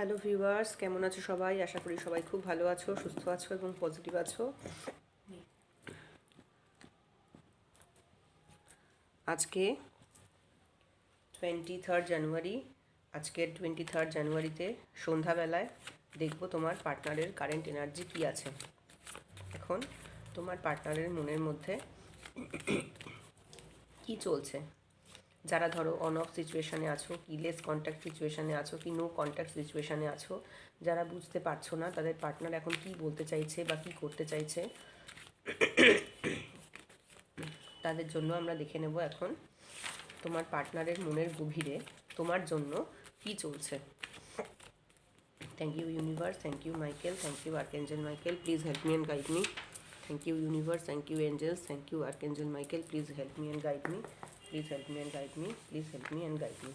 Hello viewers, কেমন আছো সবাই? আশা করি সবাই খুব ভালো আছো, সুস্থ আছো এবং পজিটিভ আছো। আজকে 23 জানুয়ারি। আজকের 23 জানুয়ারিতে সন্ধ্যাবেলায় দেখবো তোমার পার্টনারের কারেন্ট এনার্জি কী আছে। এখন তোমার পার্টনারের মনের মধ্যে কি চলছে। যারা ধরো অন অফ সিচুয়েশানে আছো, কি লেস কন্ট্যাক্ট সিচুয়েশানে আছো, কি নো কন্ট্যাক্ট সিচুয়েশানে আছো, যারা বুঝতে পারছো না তাদের পার্টনার এখন কি বলতে চাইছে বা কী করতে চাইছে, তাদের জন্য আমরা দেখে নেব এখন তোমার পার্টনারের মনের গভীরে তোমার জন্য কি চলছে। Thank you universe, thank you Michael, thank you archangel Michael, please help me and guide me. Thank you universe, thank you angels, thank you archangel Michael, please help me and guide me, please help me and guide me, please help me and guide me.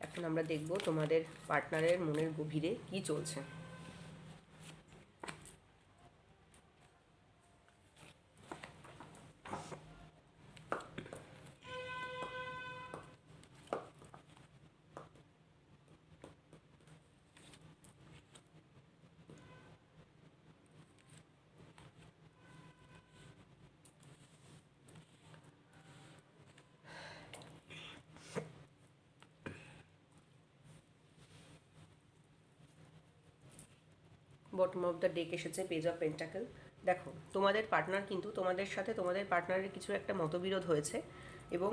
এখন আমরা দেখব তোমাদের পার্টনারের মনের গভীরে কি চলছে। Bottom of the deck এসেছে পেজ অফ পেন্টাকেল। দেখো, তোমাদের পার্টনার কিন্তু তোমাদের সাথে তোমাদের পার্টনারের কিছু একটা মতবিরোধ হয়েছে এবং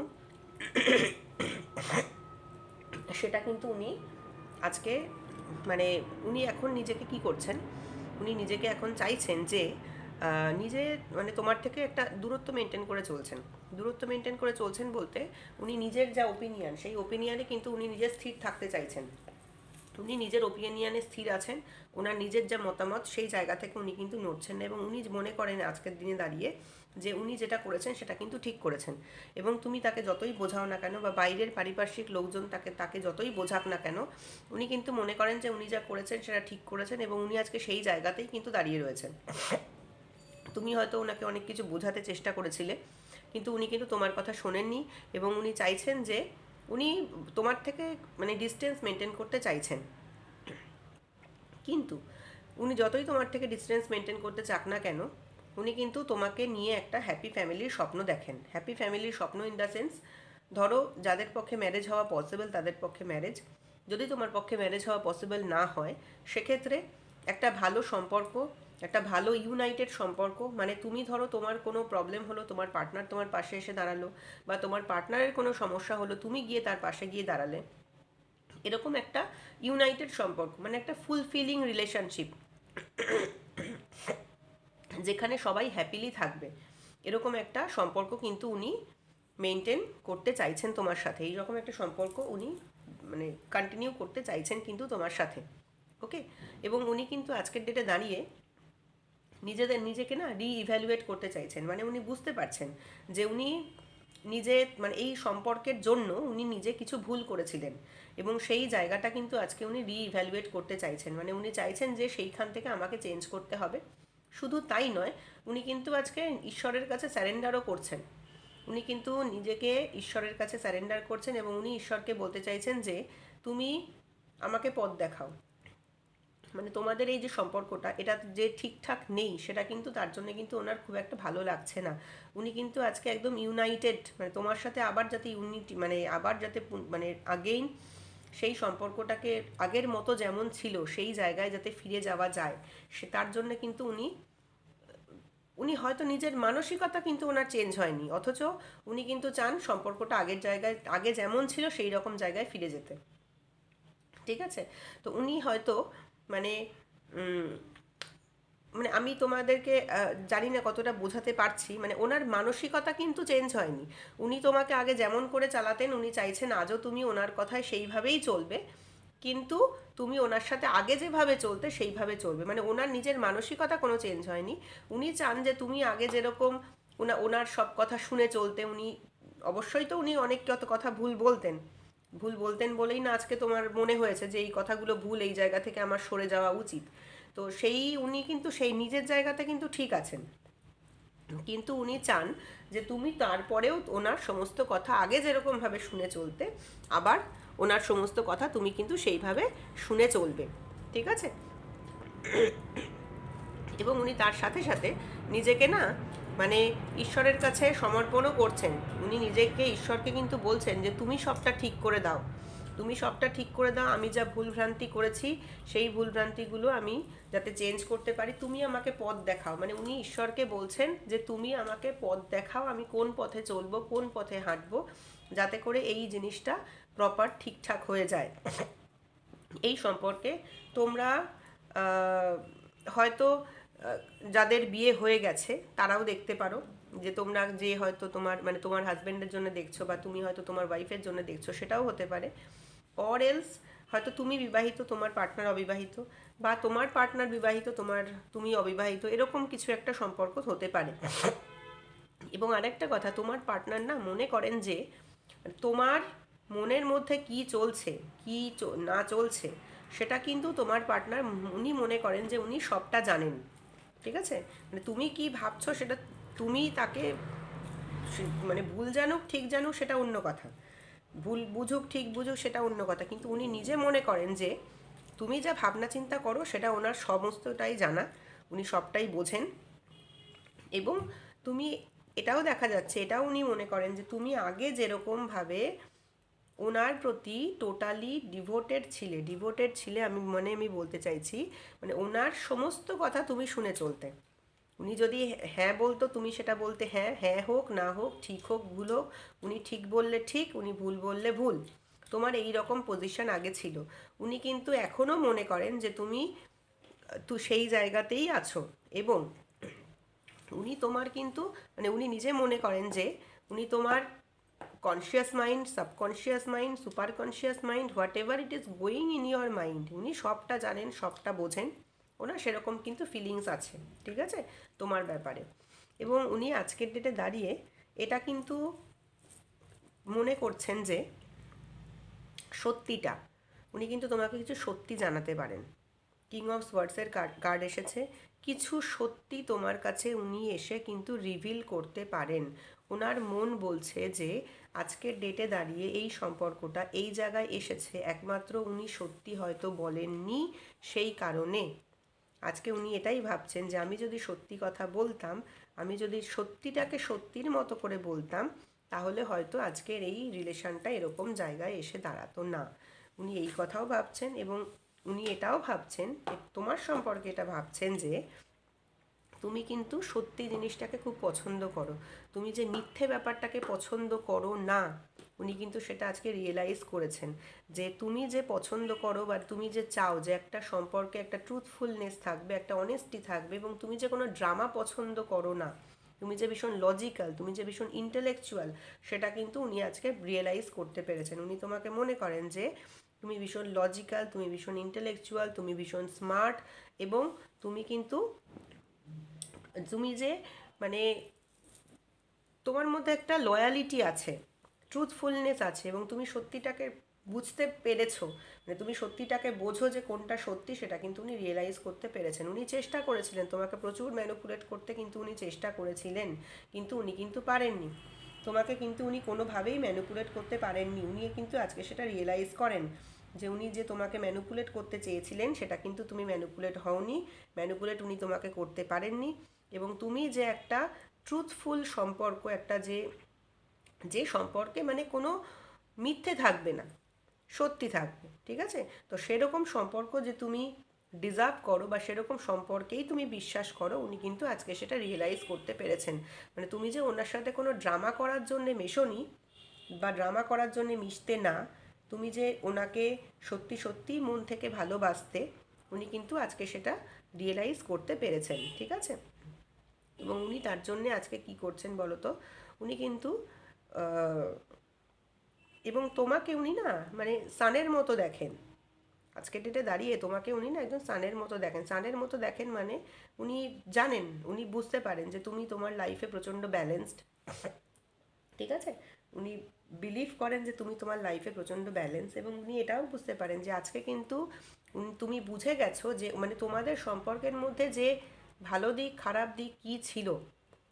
সেটা কিন্তু উনি আজকে মানে উনি এখন নিজেকে কি করছেন, উনি নিজেকে এখন চাইছেন যে নিজে মানে তোমার থেকে একটা দূরত্ব মেনটেন করে চলছেন। দূরত্ব মেনটেন করে চলছেন বলতে উনি নিজের যা ওপিনিয়ন, সেই ওপিনিয়নে কিন্তু উনি নিজে স্থির থাকতে চাইছেন। উনি নিজের ওপিনিয়নে স্থির আছেন। ওনার নিজের যা মতামত সেই জায়গা থেকে উনি কিন্তু নড়ছেন না এবং উনি মনে করেন আজকের দিনে দাঁড়িয়ে যে উনি যেটা করেছেন সেটা কিন্তু ঠিক করেছেন। এবং তুমি তাকে যতই বোঝাও না কেন বা বাইরের পারিপার্শ্বিক লোকজন তাকে যতই বোঝাক না কেন, উনি কিন্তু মনে করেন যে উনি যা করেছেন সেটা ঠিক করেছেন এবং উনি আজকে সেই জায়গাতেই কিন্তু দাঁড়িয়ে রয়েছেন। তুমি হয়তো ওনাকে অনেক কিছু বোঝাতে চেষ্টা করেছিলে, কিন্তু উনি কিন্তু তোমার কথা শোনেননি এবং উনি চাইছেন যে উনি তোমার থেকে মানে ডিস্টেন্স মেনটেন করতে চাইছেন। কিন্তু উনি যতই তোমার থেকে ডিস্টেন্স মেনটেন করতে চাক না কেন, উনি কিন্তু তোমাকে নিয়ে একটা হ্যাপি ফ্যামিলির স্বপ্ন দেখেন। হ্যাপি ফ্যামিলির স্বপ্ন ইন দ্য সেন্স, ধরো যাদের পক্ষে ম্যারেজ হওয়া পসিবল তাদের পক্ষে ম্যারেজ, যদি তোমার পক্ষে ম্যারেজ হওয়া পসিবল না হয় সেক্ষেত্রে একটা ভালো সম্পর্ক, একটা ভালো ইউনাইটেড সম্পর্ক, মানে তুমি ধরো তোমার কোনো প্রবলেম হলো, তোমার পার্টনার তোমার পাশে এসে দাঁড়ালো, বা তোমার পার্টনারের কোনো সমস্যা হলো, তুমি গিয়ে তার পাশে গিয়ে দাঁড়ালে, এরকম একটা ইউনাইটেড সম্পর্ক, মানে একটা ফুলফিলিং রিলেশনশিপ যেখানে সবাই হ্যাপিলি থাকবে, এরকম একটা সম্পর্ক কিন্তু উনি মেনটেন করতে চাইছেন তোমার সাথে। এইরকম একটা সম্পর্ক উনি মানে কন্টিনিউ করতে চাইছেন কিন্তু তোমার সাথে। ওকে, এবং উনি কিন্তু আজকের ডেটে দাঁড়িয়ে নিজেকে না রিইভ্যালুয়েট করতে চাইছেন। মানে উনি বুঝতে পারছেন যে উনি নিজে মানে এই সম্পর্কের জন্য উনি নিজে কিছু ভুল করেছিলেন এবং সেই জায়গাটা কিন্তু আজকে উনি রিইভ্যালুয়েট করতে চাইছেন। মানে উনি চাইছেন যে সেইখান থেকে আমাকে চেঞ্জ করতে হবে। শুধু তাই নয়, উনি কিন্তু আজকে ঈশ্বরের কাছে স্যারেন্ডারও করছেন। উনি কিন্তু নিজেকে ঈশ্বরের কাছে স্যারেন্ডার করছেন এবং উনি ঈশ্বরকে বলতে চাইছেন যে তুমি আমাকে পথ দেখাও। মানে তোমাদের এই যে সম্পর্কটা, এটা যে ঠিকঠাক নেই সেটা কিন্তু তার জন্য কিন্তু ওনার খুব একটা ভালো লাগছে না। উনি কিন্তু আজকে একদম ইউনাইটেড, মানে তোমার সাথে আবার যাতে ইউনিটি মানে আবার যাতে মানে আগেইন সেই সম্পর্কটাকে আগের মতো যেমন ছিল সেই জায়গায় যাতে ফিরে যাওয়া যায়, সে তার জন্য কিন্তু উনি উনি হয়তো নিজের মানসিকতা কিন্তু ওনার চেঞ্জ হয়নি, অথচ উনি কিন্তু চান সম্পর্কটা আগের জায়গায় আগে যেমন ছিল সেই রকম জায়গায় ফিরে যেতে। ঠিক আছে, তো উনি হয়তো মানে মানে আমি তোমাদেরকে জানি না কতটা বোঝাতে পারছি, মানে ওনার মানসিকতা কিন্তু চেঞ্জ হয়নি। উনি তোমাকে আগে যেমন করে চালাতেন উনি চাইছেন আজও তুমি ওনার কথায় সেইভাবেই চলবে, কিন্তু তুমি ওনার সাথে আগে যেভাবে চলতে সেইভাবে চলবে। মানে ওনার নিজের মানসিকতা কোনো চেঞ্জ হয়নি। উনি চান যে তুমি আগে যেরকম ওনার সব কথা শুনে চলতে। উনি অবশ্যই তো উনি অনেক কত কথা ভুল বলতেন, ভুল বলতেন বলেই না আজকে তোমার মনে হয়েছে যে এই কথাগুলো ভুল, এই জায়গা থেকে আমার সরে যাওয়া উচিত। তো সেই উনি কিন্তু সেই নিজের জায়গাতে কিন্তু ঠিক আছেন। কিন্তু উনি চান যে তুমি তারপরেও ওনার সমস্ত কথা আগে যেরকমভাবে শুনে চলতে, আবার ওনার সমস্ত কথা তুমি কিন্তু সেইভাবে শুনে চলবে। ঠিক আছে? এবং উনি তার সাথে সাথে নিজেকে না মানে ঈশ্বরের কাছে সমর্পণও করছেন। উনি নিজেকে ঈশ্বরকে কিন্তু বলছেন যে তুমি সবটা ঠিক করে দাও, তুমি সবটা ঠিক করে দাও, আমি যা ভুলভ্রান্তি করেছি সেই ভুলভ্রান্তিগুলো আমি যাতে চেঞ্জ করতে পারি, তুমি আমাকে পথ দেখাও। মানে উনি ঈশ্বরকে বলছেন যে তুমি আমাকে পথ দেখাও, আমি কোন পথে চলবো, কোন পথে হাঁটবো, যাতে করে এই জিনিসটা প্রপার ঠিকঠাক হয়ে যায়। এই সম্পর্কে তোমরা হয়তো যাদের বিয়ে হয়ে গেছে তারাও দেখতে পারো, যে তোমরা যে হয়তো তোমার মানে তোমার হাজব্যান্ডের জন্য দেখছো বা তুমি হয়তো তোমার ওয়াইফের জন্য দেখছো, সেটাও হতে পারে। অর এলস হয়তো তুমি বিবাহিত, তোমার পার্টনার অবিবাহিত, বা তোমার পার্টনার বিবাহিত, তুমি অবিবাহিত, এরকম কিছু একটা সম্পর্ক হতে পারে। এবং আরেকটা কথা, তোমার পার্টনার না মনে করেন যে তোমার মনের মধ্যে কি চলছে, কি না চলছে, সেটা কিন্তু তোমার পার্টনার উনি মনে করেন যে উনি সবটা জানেন। ঠিক আছে? মানে তুমি কি ভাবছো সেটা তুমি তাকে মানে ভুল জানুক ঠিক জানুক সেটা অন্য কথা, ভুল বুঝুক ঠিক বুঝুক সেটা অন্য কথা, কিন্তু উনি নিজে মনে করেন যে তুমি যা ভাবনা চিন্তা করো সেটা ওনার সমস্তটাই জানা, উনি সবটাই বোঝেন। এবং তুমি এটাও দেখা যাচ্ছে, এটাও উনি মনে করেন যে তুমি আগে যেরকমভাবে ওনার প্রতি টোটালি ডিভোটেড ছিলে, আমি বলতে চাইছি মানে ওনার সমস্ত কথা তুমি শুনে চলতে। উনি যদি হ্যাঁ বলতো তুমি সেটা বলতে হ্যাঁ, হ্যাঁ হোক না হোক, ঠিক হোক ভুল হোক, উনি ঠিক বললে ঠিক, উনি ভুল বললে ভুল, তোমার এই রকম পজিশন আগে ছিল। উনি কিন্তু এখনও মনে করেন যে তুমি তো সেই জায়গাতেই আছো। এবং উনি তোমার কিন্তু মানে উনি নিজে মনে করেন যে উনি তোমার conscious mind, subconscious mind, super conscious mind, what ever it is going in your mind, উনি সবটা জানেন, সবটা বোঝেন। ওনার সেরকম কিন্তু ফিলিংস আছে, ঠিক আছে, তোমার ব্যাপারে। এবং উনি আজকের ডেটে দাঁড়িয়ে এটা কিন্তু মনে করছেন যে সত্যিটা, উনি কিন্তু তোমাকে কিছু সত্যি জানাতে পারেন। কিং অফ সোয়ার্ডসের কার্ড এসেছে, কিছু সত্যি তোমার কাছে উনি এসে কিন্তু রিভিল করতে পারেন। ওনার মন বলছে যে আজকের ডেটে দাঁড়িয়ে এই সম্পর্কটা এই জায়গায় এসেছে একমাত্র উনি সত্যি হয়তো বলেননি, সেই কারণে আজকে উনি এটাই ভাবছেন যে আমি যদি সত্যি কথা বলতাম, আমি যদি সত্যিটাকে সত্যির মতো করে বলতাম, তাহলে হয়তো আজকের এই রিলেশনটা এরকম জায়গায় এসে দাঁড়াতো না। উনি এই কথাও ভাবছেন। এবং উনি এটাও ভাবছেন, তোমার সম্পর্কে এটা ভাবছেন যে তুমি কিন্তু সত্যি জিনিসটাকে খুব পছন্দ করো, তুমি যে মিথ্যে ব্যাপারটাকে পছন্দ করো না, উনি কিন্তু সেটা আজকে রিয়েলাইজ করেছেন যে তুমি যে পছন্দ করো বা তুমি যে চাও যে একটা সম্পর্কে একটা ট্রুথফুলনেস থাকবে, একটা অনেস্টি থাকবে, এবং তুমি যে কোনো ড্রামা পছন্দ করো না, তুমি যে ভীষণ লজিক্যাল, তুমি যে ভীষণ ইন্টেলেকচুয়াল, সেটা কিন্তু উনি আজকে রিয়েলাইজ করতে পেরেছেন। উনি তোমাকে মনে করেন যে তুমি ভীষণ লজিক্যাল, তুমি ভীষণ ইন্টেলেকচুয়াল, তুমি ভীষণ স্মার্ট, এবং তুমি কিন্তু তুমি যে মানে তোমার মধ্যে একটা লয়ালিটি আছে, ট্রুথফুলনেস আছে, এবং তুমি সত্যিটাকে বুঝতে পেরেছো, মানে তুমি সত্যিটাকে বোঝো যে কোনটা সত্যি, সেটা কিন্তু উনি রিয়েলাইজ করতে পেরেছেন। উনি চেষ্টা করেছিলেন তোমাকে প্রচুর ম্যানিপুলেট করতে, কিন্তু উনি চেষ্টা করেছিলেন, কিন্তু উনি কিন্তু পারেননি। তোমাকে কিন্তু উনি কোনোভাবেই ম্যানিপুলেট করতে পারেননি। উনি কিন্তু আজকে সেটা রিয়েলাইজ করেন যে উনি যে তোমাকে ম্যানিপুলেট করতে চেয়েছিলেন সেটা কিন্তু তুমি ম্যানিপুলেট হওনি, ম্যানিপুলেট উনি তোমাকে করতে পারেননি। এবং তুমি যে একটা ট্রুথফুল সম্পর্ক, একটা যে যে সম্পর্কে মানে কোনো মিথ্যে থাকবে না, সত্যি থাকবে, ঠিক আছে, তো সেরকম সম্পর্ক যে তুমি ডিজার্ভ করো বা সেরকম সম্পর্কেই তুমি বিশ্বাস করো, উনি কিন্তু আজকে সেটা রিয়েলাইজ করতে পেরেছেন। মানে তুমি যে ওনার সাথে কোনো ড্রামা করার জন্যে মেশোনি বা ড্রামা করার জন্যে মিশতে না, তুমি যে ওনাকে সত্যি সত্যি মন থেকে ভালোবাসতে, উনি কিন্তু আজকে সেটা রিয়েলাইজ করতে পেরেছেন, ঠিক আছে। এবং উনি তার জন্যে আজকে কি করছেন বলো তো, উনি কিন্তু এবং তোমাকে উনি না মানে সানের মতো দেখেন, আজকের ডেটে দাঁড়িয়ে তোমাকে উনি না একদম সানের মতো দেখেন। সানের মতো দেখেন মানে উনি জানেন, উনি বুঝতে পারেন যে তুমি তোমার লাইফে প্রচণ্ড ব্যালেন্সড, ঠিক আছে, উনি বিলিভ করেন যে তুমি তোমার লাইফে প্রচণ্ড ব্যালেন্স। এবং উনি এটাও বুঝতে পারেন যে আজকে কিন্তু তুমি বুঝে গেছো যে মানে তোমাদের সম্পর্কের মধ্যে যে ভালো দিক খারাপ দিক কী ছিল,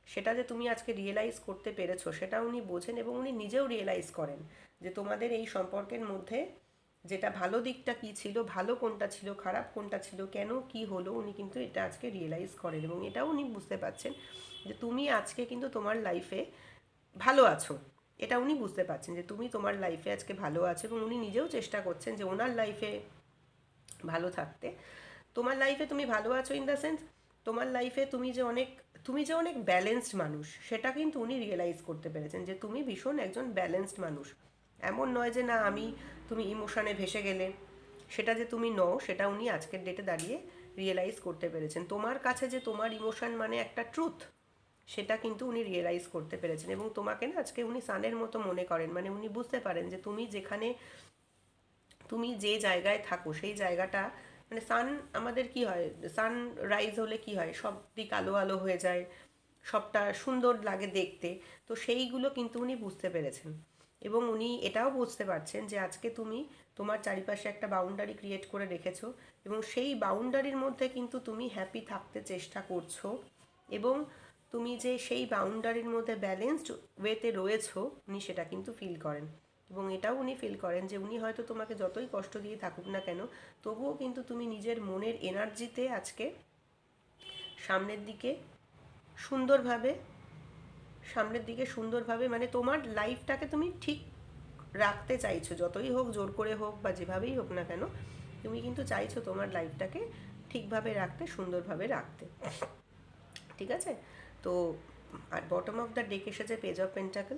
সেটা যে তুমি আজকে রিয়েলাইজ করতে পেরেছো সেটা উনি বোঝেন, এবং উনি নিজেও রিয়েলাইজ করেন যে তোমাদের এই সম্পর্কের মধ্যে যেটা ভালো দিকটা কী ছিল, ভালো কোনটা ছিল, খারাপ কোনটা ছিল, কেন কি হলো, উনি কিন্তু এটা আজকে রিয়েলাইজ করেন। এবং এটাও উনি বুঝতে পারছেন যে তুমি আজকে কিন্তু তোমার লাইফে ভালো আছো। এটা উনি বুঝতে পারছেন যে তুমি তোমার লাইফে আজকে ভালো আছো, এবং উনি নিজেও চেষ্টা করছেন যে ওনার লাইফে ভালো থাকতে। তোমার লাইফে তুমি ভালো আছো ইন দ্য সেন্স, তোমার লাইফে তুমি যে অনেক ব্যালেন্সড মানুষ, সেটা কিন্তু উনি রিয়েলাইজ করতে পেরেছেন যে তুমি ভীষণ একজন ব্যালেন্সড মানুষ। এমন নয় যে না তুমি ইমোশনে ভেসে গেলে, সেটা যে তুমি নও, সেটা উনি আজকের ডেটে দাঁড়িয়ে রিয়েলাইজ করতে পেরেছেন। তোমার কাছে যে তোমার ইমোশন মানে একটা ট্রুথ, সেটা কিন্তু উনি রিয়েলাইজ করতে পেরেছেন। এবং তোমাকে না আজকে উনি সানের মতো মনে করেন, মানে উনি বুঝতে পারেন যে তুমি যে জায়গায় থাকো সেই জায়গাটা, মানে আমাদের কি হয়, সান রাইজ হলে কি হয়, সব দিক আলো আলো হয়ে যায়, সবটা সুন্দর লাগে দেখতে। তো সেইগুলো কিন্তু উনি বুঝতে পেরেছেন, এবং উনি এটাও বুঝতে পারছেন যে আজকে তুমি তোমার চারিপাশে একটা বাউন্ডারি ক্রিয়েট করে রেখেছো, এবং সেই বাউন্ডারির মধ্যে কিন্তু তুমি হ্যাপি থাকতে চেষ্টা করছো, এবং তুমি যে সেই বাউন্ডারির মধ্যে ব্যালেন্সড ওয়েতে রয়েছো, উনি সেটা কিন্তু ফিল করেন। এবং এটাও উনি ফিল করেন যে উনি হয়তো তোমাকে যতই কষ্ট দিয়ে থাকুক না কেন, তবুও কিন্তু তুমি নিজের মনের এনার্জিতে আজকে সামনের দিকে সুন্দরভাবে সুন্দরভাবে মানে তোমার লাইফটাকে তুমি ঠিক রাখতে চাইছো, যতই হোক, জোর করে হোক বা যেভাবেই হোক না কেন, তুমি কিন্তু চাইছো তোমার লাইফটাকে ঠিকভাবে রাখতে, সুন্দরভাবে রাখতে। ঠিক আছে? তো আর বটম অফ দ্য ডেক এসেছে পেজ অফ পেন্টাকল।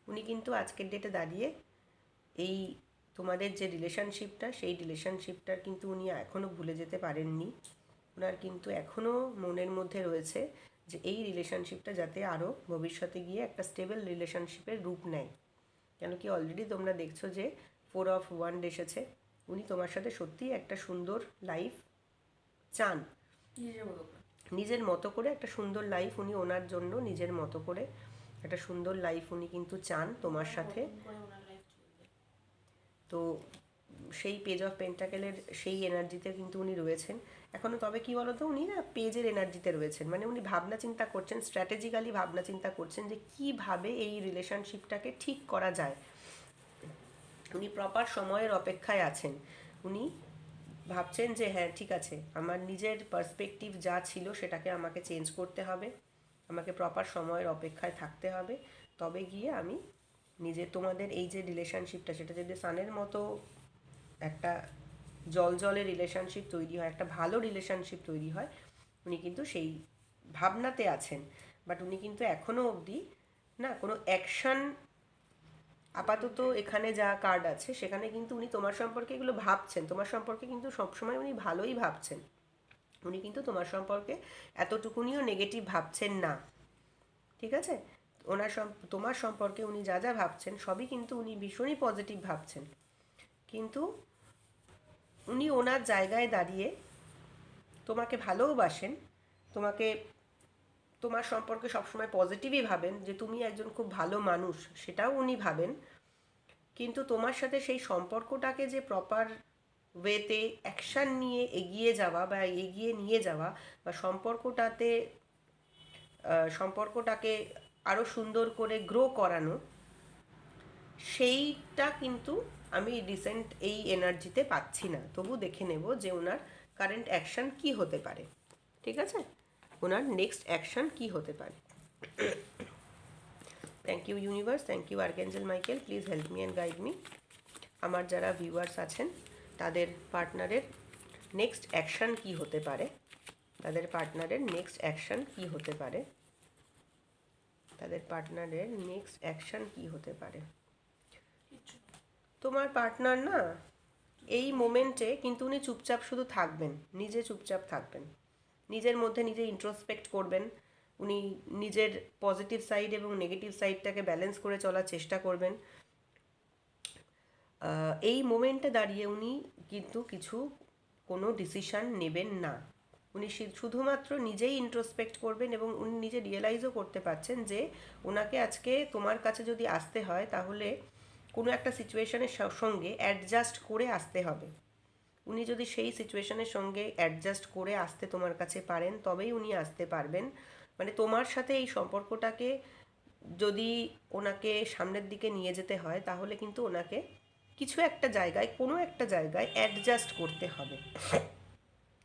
উনি কিন্তু আজকের ডেটে দাঁড়িয়ে এই তোমাদের যে রিলেশনশিপটা, সেই রিলেশনশিপটার কিন্তু উনি এখনও ভুলে যেতে পারেননি। ওনার কিন্তু এখনও মনের মধ্যে রয়েছে যে এই রিলেশনশিপটা যাতে আরও ভবিষ্যতে গিয়ে একটা স্টেবল রিলেশনশিপের রূপ নেয়। কেন কি অলরেডি তোমরা দেখছো যে 4 of Wands এসেছে। উনি তোমার সাথে সত্যিই একটা সুন্দর লাইফ চান, নিজের মতো করে একটা সুন্দর লাইফ উনি ওনার জন্য নিজের মতো করে একটা সুন্দর লাইফ উনি কিন্তু চান তোমার সাথে। তো সেই পেজ অফ পেন্টাকেলের সেই এনার্জিতে কিন্তু উনি রয়েছেন এখনও। তবে কি বলতো, উনি না পেজের এনার্জিতে রয়েছেন, মানে উনি ভাবনা চিন্তা করছেন, স্ট্র্যাটেজিক্যালি ভাবনা চিন্তা করছেন যে কীভাবে এই রিলেশনশিপটাকে ঠিক করা যায়। উনি প্রপার সময়ের অপেক্ষায় আছেন। উনি ভাবছেন যে হ্যাঁ ঠিক আছে, আমার নিজের পার্সপেক্টিভ যা ছিল সেটাকে আমাকে চেঞ্জ করতে হবে, আমাকে প্রপার সময়ের অপেক্ষায় থাকতে হবে, তবে গিয়ে আমি তোমাদের এই যে রিলেশনশিপটা, সেটা যদি সানের মতো একটা জলে রিলেশনশিপ তৈরি হয়, একটা ভালো রিলেশনশিপ তৈরি হয়, উনি কিন্তু সেই ভাবনাতে আছেন। বাট উনি কিন্তু এখনও অবধি না কোনো অ্যাকশন, আপাতত এখানে যা কার্ড আছে সেখানে কিন্তু উনি তোমার সম্পর্কে এগুলো ভাবছেন, তোমার সম্পর্কে কিন্তু সবসময় উনি ভালোই ভাবছেন। উনি কিন্তু তোমার সম্পর্কে এতটুকুনিও নেগেটিভ ভাবছেন না। ঠিক আছে? তোমার সম্পর্কে উনি যা যা ভাবছেন সবই কিন্তু উনি ভীষণই পজিটিভ ভাবছেন। কিন্তু উনি ওনার জায়গায় দাঁড়িয়ে তোমাকে ভালোবাসেন, তোমার সম্পর্কে সবসময় পজিটিভই ভাবেন, যে তুমি একজন খুব ভালো মানুষ সেটাও উনি ভাবেন। কিন্তু তোমার সাথে সেই সম্পর্কটাকে যে প্রপার ওয়েতে অ্যাকশান নিয়ে এগিয়ে যাওয়া বা এগিয়ে নিয়ে যাওয়া, বা সম্পর্কটাকে আরও সুন্দর করে গ্রো করানো, সেইটা কিন্তু আমি রিসেন্ট এই এনার্জিতে পাচ্ছি না। তবু দেখে নেব যে ওনার কারেন্ট অ্যাকশান কী হতে পারে। ঠিক আছে? ওনার নেক্সট অ্যাকশান কী হতে পারে। Thank you universe, thank you archangel Michael, please help me and guide me. আমার যারা ভিউয়ার্স আছেন তাদের পার্টনারের নেক্সট অ্যাকশান কী হতে পারে, তাদের পার্টনারের নেক্সট অ্যাকশান কী হতে পারে, তাদের পার্টনারের নেক্সট অ্যাকশান কী হতে পারে। তোমার পার্টনার না এই মোমেন্টে কিন্তু উনি চুপচাপ শুধু থাকবেন, নিজে চুপচাপ থাকবেন, নিজের মধ্যে নিজে ইন্ট্রোস্পেক্ট করবেন। উনি নিজের পজিটিভ সাইড এবং নেগেটিভ সাইডটাকে ব্যালেন্স করে চলার চেষ্টা করবেন। এই মোমেন্টে দাঁড়িয়ে উনি কিন্তু কোনো ডিসিশান নেবেন না। উনি শুধুমাত্র নিজেই ইন্ট্রোস্পেক্ট করবেন, এবং উনি নিজে রিয়েলাইজও করতে পারছেন যে ওনাকে আজকে তোমার কাছে যদি আসতে হয় তাহলে কোনো একটা সিচুয়েশনের সঙ্গে অ্যাডজাস্ট করে আসতে হবে। উনি যদি সেই সিচুয়েশনের সঙ্গে অ্যাডজাস্ট করে আসতে তোমার কাছে পারেন তবেই উনি আসতে পারবেন। মানে তোমার সাথে এই সম্পর্কটাকে যদি ওনাকে সামনের দিকে নিয়ে যেতে হয়, তাহলে কিন্তু ওনাকে কিছু একটা জায়গায়, কোনো একটা জায়গায় অ্যাডজাস্ট করতে হবে,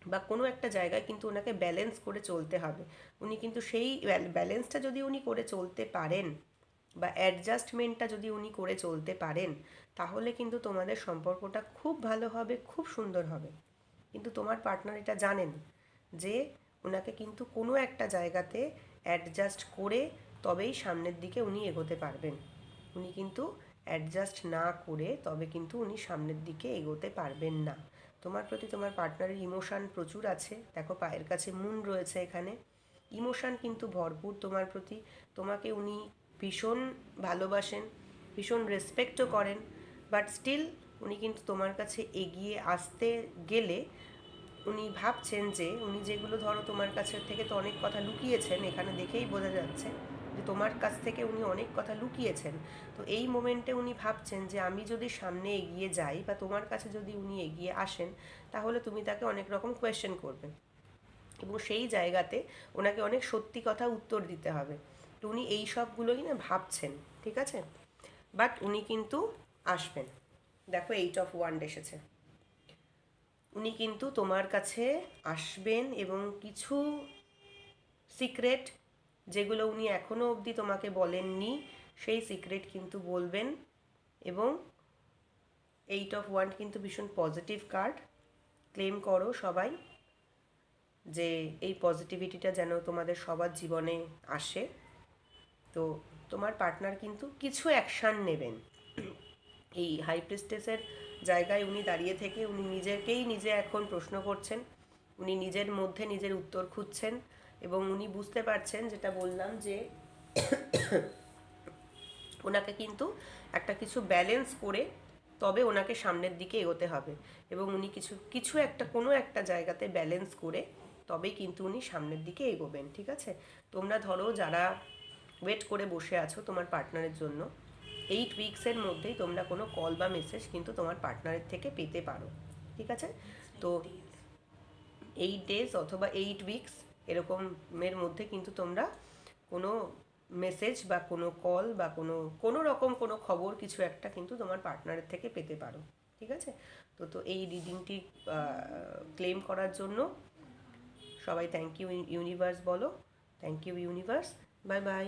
বা কোনো একটা জায়গায় কিন্তু ওনাকে ব্যালেন্স করে চলতে হবে। উনি কিন্তু সেই ব্যালেন্সটা যদি উনি করে চলতে পারেন, বা অ্যাডজাস্টমেন্টটা যদি উনি করে চলতে পারেন, তাহলে কিন্তু তোমাদের সম্পর্কটা খুব ভালো হবে, খুব সুন্দর হবে। কিন্তু তোমার পার্টনার এটা জানেন যে ওনাকে কিন্তু কোনো একটা জায়গাতে অ্যাডজাস্ট করে তবেই সামনের দিকে উনি এগোতে পারবেন। উনি কিন্তু অ্যাডজাস্ট না করে তবে কিন্তু উনি সামনের দিকে এগোতে পারবেন না। তোমার প্রতি তোমার পার্টনারের ইমোশান প্রচুর আছে, দেখো পায়ের কাছে মুন রয়েছে এখানে, ইমোশান কিন্তু ভরপুর তোমার প্রতি। তোমাকে উনি ভীষণ ভালোবাসেন, ভীষণ রেসপেক্টও করেন, বাট স্টিল উনি কিন্তু তোমার কাছে এগিয়ে আসতে গেলে উনি ভাবছেন যে উনি যেগুলো, ধরো তোমার কাছে থেকে তো অনেক কথা লুকিয়েছেন, এখানে দেখেই বোঝা যাচ্ছে যে তোমার কাছ থেকে উনি অনেক কথা লুকিয়েছেন। তো এই মোমেন্টে উনি ভাবছেন যে আমি যদি সামনে এগিয়ে যাই, বা তোমার কাছে যদি উনি এগিয়ে আসেন, তাহলে তুমি তাকে অনেক রকম কোয়েশ্চেন করবে, এবং সেই জায়গাতে ওনাকে অনেক সত্যি কথা উত্তর দিতে হবে। তো উনি এই সবগুলোই না ভাবছেন, ঠিক আছে? বাট উনি কিন্তু আসবেন। দেখো 8 অফ ওয়ান্ড এসেছে। উনি কিন্তু তোমার কাছে আসবেন, এবং কিছু সিক্রেট যেগুলো উনি এখনও অবধি তোমাকে বলেননি, সেই সিক্রেট কিন্তু বলবেন। এবং 8 অফ ওয়ান্ড কিন্তু ভীষণ পজিটিভ কার্ড। ক্লেম করো সবাই যে এই পজিটিভিটিটা যেন তোমাদের সবার জীবনে আসে। তো তোমার পার্টনার কিন্তু কিছু অ্যাকশান নেবেন। এই হাই প্রিস্টেসের জায়গায় উনি দাঁড়িয়ে থেকে উনি নিজেকেই নিজে এখন প্রশ্ন করছেন, উনি নিজের মধ্যে নিজের উত্তর খুঁজছেন, এবং উনি বুঝতে পারছেন, যেটা বললাম, যে ওনাকে কিন্তু একটা কিছু ব্যালেন্স করে তবে ওনাকে সামনের দিকে এগোতে হবে, এবং উনি কিছু কিছু একটা কোনো একটা জায়গাতে ব্যালেন্স করে তবেই কিন্তু উনি সামনের দিকে এগোবেন, ঠিক আছে? তোমরা ধরো যারা ওয়েট করে বসে আছো তোমার পার্টনারের জন্য, 8 উইক্সের মধ্যেই তোমরা কোনো কল বা মেসেজ কিন্তু তোমার পার্টনারের থেকে পেতে পারো, ঠিক আছে? তো 8 ডেজ অথবা 8 উইক্স এরকমের মধ্যে কিন্তু তোমরা কোনো মেসেজ বা কোনো কল বা কোনো কোনো রকম কোনো খবর কিছু একটা কিন্তু তোমার পার্টনারের থেকে পেতে পারো, ঠিক আছে? তো তো এই রিডিংটি ক্লেম করার জন্য সবাই থ্যাংক ইউ ইউনিভার্স বলো। Thank you universe. Bye by.